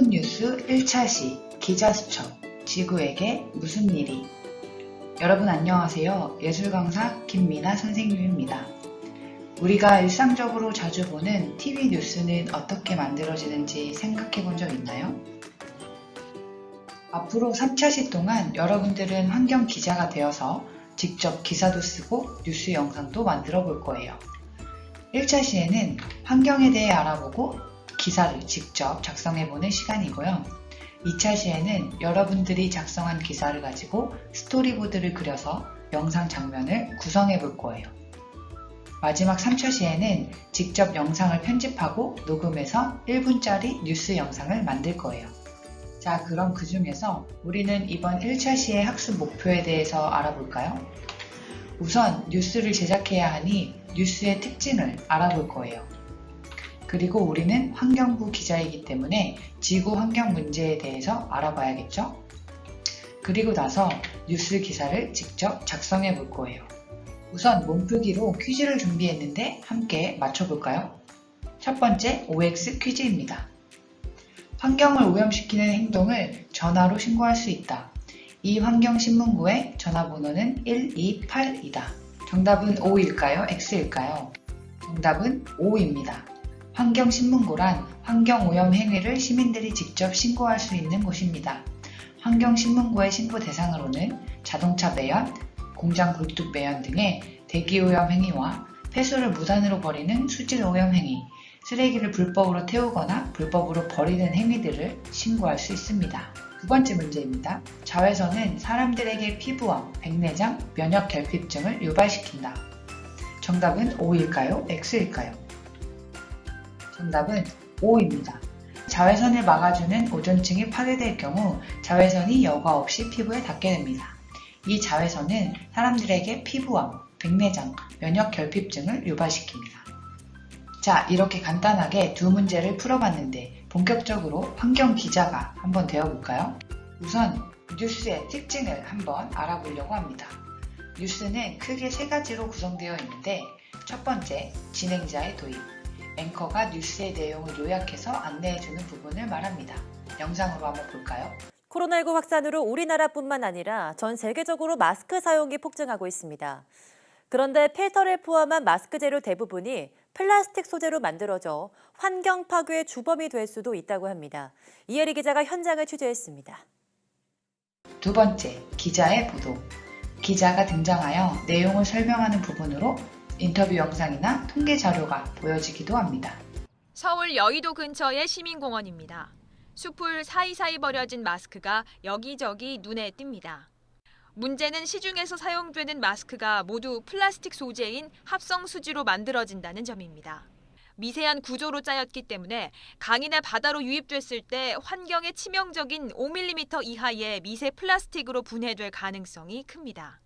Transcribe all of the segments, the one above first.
신문뉴스 1차 시 기자 수첩 지구에게 무슨 일이. 여러분 안녕하세요. 예술강사 김미나 선생님입니다. 우리가 일상적으로 자주 보는 TV 뉴스는 어떻게 만들어지는지 생각해 본 적 있나요? 앞으로 3차 시 동안 여러분들은 환경 기자가 되어서 직접 기사도 쓰고 뉴스 영상도 만들어 볼 거예요. 1차 시에는 환경에 대해 알아보고 기사를 직접 작성해보는 시간이고요. 2차 시에는 여러분들이 작성한 기사를 가지고 스토리보드를 그려서 영상 장면을 구성해 볼 거예요. 마지막 3차 시에는 직접 영상을 편집하고 녹음해서 1분짜리 뉴스 영상을 만들 거예요. 자, 그럼 그 중에서 우리는 이번 1차 시의 학습 목표에 대해서 알아볼까요? 우선 뉴스를 제작해야 하니 뉴스의 특징을 알아볼 거예요. 그리고 우리는 환경부 기자이기 때문에 지구 환경 문제에 대해서 알아봐야겠죠? 그리고 나서 뉴스 기사를 직접 작성해 볼 거예요. 우선 몸풀기로 퀴즈를 준비했는데 함께 맞춰볼까요? 첫 번째 OX 퀴즈입니다. 환경을 오염시키는 행동을 전화로 신고할 수 있다. 이 환경신문고의 전화번호는 128이다. 정답은 O일까요? X일까요? 정답은 O입니다. 환경신문고란 환경오염 행위를 시민들이 직접 신고할 수 있는 곳입니다. 환경신문고의 신고 대상으로는 자동차 매연, 공장 굴뚝 매연 등의 대기오염 행위와 폐수를 무단으로 버리는 수질오염 행위, 쓰레기를 불법으로 태우거나 불법으로 버리는 행위들을 신고할 수 있습니다. 두 번째 문제입니다. 자외선은 사람들에게 피부암, 백내장, 면역 결핍증을 유발시킨다. 정답은 O일까요? X일까요? 정답은 O입니다. 자외선을 막아주는 오존층이 파괴될 경우 자외선이 여과 없이 피부에 닿게 됩니다. 이 자외선은 사람들에게 피부암, 백내장, 면역 결핍증을 유발시킵니다. 자, 이렇게 간단하게 두 문제를 풀어봤는데 본격적으로 환경 기자가 한번 되어볼까요? 우선 뉴스의 특징을 한번 알아보려고 합니다. 뉴스는 크게 세 가지로 구성되어 있는데 첫 번째, 진행자의 도입. 앵커가 뉴스의 내용을 요약해서 안내해주는 부분을 말합니다. 영상으로 한번 볼까요? 코로나19 확산으로 우리나라뿐만 아니라 전 세계적으로 마스크 사용이 폭증하고 있습니다. 그런데 필터를 포함한 마스크 재료 대부분이 플라스틱 소재로 만들어져 환경 파괴의 주범이 될 수도 있다고 합니다. 이혜리 기자가 현장을 취재했습니다. 두 번째, 기자의 보도. 기자가 등장하여 내용을 설명하는 부분으로 인터뷰 영상이나 통계 자료가 보여지기도 합니다. 서울 여의도 근처의 시민공원입니다. 숲을 사이사이 버려진 마스크가 여기저기 눈에 띕니다. 문제는 시중에서 사용되는 마스크가 모두 플라스틱 소재인 합성 수지로 만들어진다는 점입니다. 미세한 구조로 짜였기 때문에 강이나 바다로 유입됐을 때 환경에 치명적인 5mm 이하의 미세 플라스틱으로 분해될 가능성이 큽니다.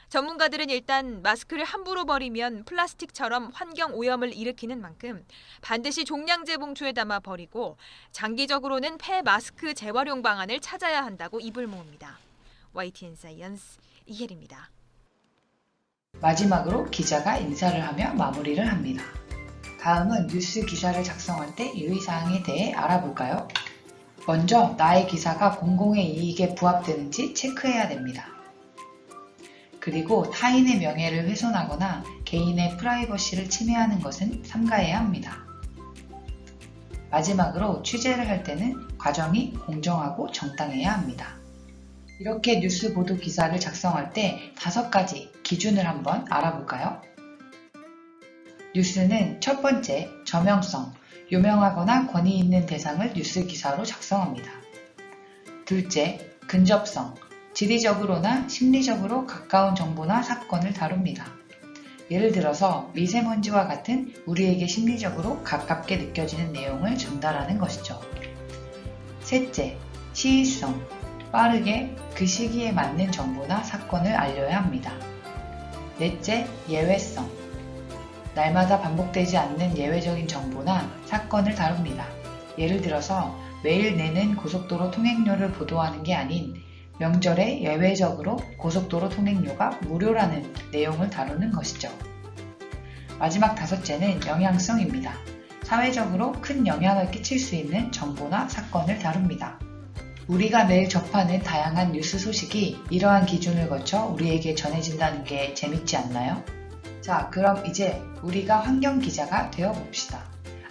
전문가들은 일단 마스크를 함부로 버리면 플라스틱처럼 환경 오염을 일으키는 만큼 반드시 종량제 봉투에 담아 버리고 장기적으로는 폐 마스크 재활용 방안을 찾아야 한다고 입을 모읍니다. YTN 사이언스 이혜리입니다. 마지막으로 기자가 인사를 하며 마무리를 합니다. 다음은 뉴스 기사를 작성할 때 유의사항에 대해 알아볼까요? 먼저 나의 기사가 공공의 이익에 부합되는지 체크해야 됩니다. 그리고 타인의 명예를 훼손하거나 개인의 프라이버시를 침해하는 것은 삼가해야 합니다. 마지막으로 취재를 할 때는 과정이 공정하고 정당해야 합니다. 이렇게 뉴스 보도 기사를 작성할 때 5가지 기준을 한번 알아볼까요? 뉴스는 첫 번째, 저명성, 유명하거나 권위 있는 대상을 뉴스 기사로 작성합니다. 둘째, 근접성, 지리적으로나 심리적으로 가까운 정보나 사건을 다룹니다. 예를 들어서 미세먼지와 같은 우리에게 심리적으로 가깝게 느껴지는 내용을 전달하는 것이죠. 셋째, 시의성, 빠르게 그 시기에 맞는 정보나 사건을 알려야 합니다. 넷째, 예외성, 날마다 반복되지 않는 예외적인 정보나 사건을 다룹니다. 예를 들어서 매일 내는 고속도로 통행료를 보도하는 게 아닌 명절에 예외적으로 고속도로 통행료가 무료라는 내용을 다루는 것이죠. 마지막 5째는 영향성입니다. 사회적으로 큰 영향을 끼칠 수 있는 정보나 사건을 다룹니다. 우리가 매일 접하는 다양한 뉴스 소식이 이러한 기준을 거쳐 우리에게 전해진다는 게 재밌지 않나요? 자, 그럼 이제 우리가 환경 기자가 되어 봅시다.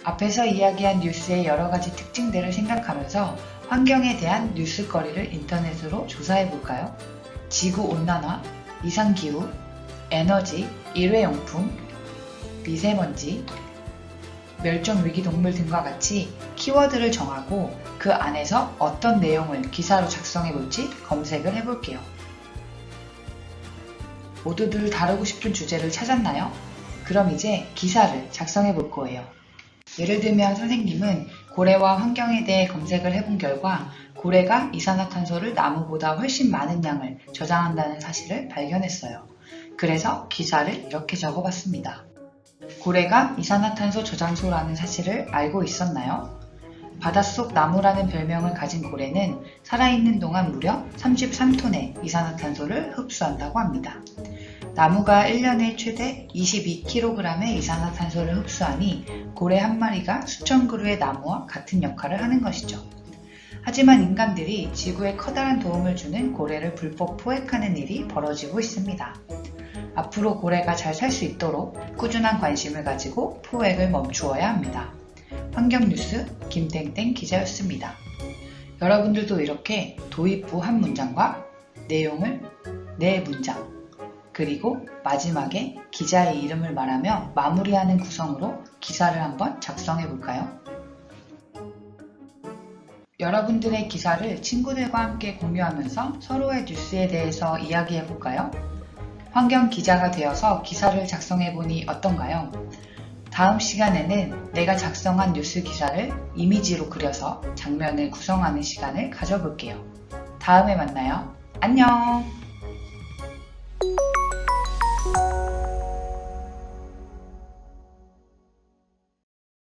앞에서 이야기한 뉴스의 여러 가지 특징들을 생각하면서 환경에 대한 뉴스거리를 인터넷으로 조사해 볼까요? 지구온난화, 이상기후, 에너지, 일회용품, 미세먼지, 멸종위기동물 등과 같이 키워드를 정하고 그 안에서 어떤 내용을 기사로 작성해 볼지 검색을 해볼게요. 모두들 다루고 싶은 주제를 찾았나요? 그럼 이제 기사를 작성해 볼 거예요. 예를 들면 선생님은 고래와 환경에 대해 검색을 해본 결과 고래가 이산화탄소를 나무보다 훨씬 많은 양을 저장한다는 사실을 발견했어요. 그래서 기사를 이렇게 적어봤습니다. 고래가 이산화탄소 저장소라는 사실을 알고 있었나요? 바닷속 나무라는 별명을 가진 고래는 살아있는 동안 무려 33톤의 이산화탄소를 흡수한다고 합니다. 나무가 1년에 최대 22kg의 이산화탄소를 흡수하니 고래 한 마리가 수천 그루의 나무와 같은 역할을 하는 것이죠. 하지만 인간들이 지구에 커다란 도움을 주는 고래를 불법 포획하는 일이 벌어지고 있습니다. 앞으로 고래가 잘 살 수 있도록 꾸준한 관심을 가지고 포획을 멈추어야 합니다. 환경뉴스 김땡땡 기자였습니다. 여러분들도 이렇게 도입부 한 문장과 내용을 4문장, 그리고 마지막에 기자의 이름을 말하며 마무리하는 구성으로 기사를 한번 작성해 볼까요? 여러분들의 기사를 친구들과 함께 공유하면서 서로의 뉴스에 대해서 이야기해 볼까요? 환경 기자가 되어서 기사를 작성해 보니 어떤가요? 다음 시간에는 내가 작성한 뉴스 기사를 이미지로 그려서 장면을 구성하는 시간을 가져볼게요. 다음에 만나요. 안녕!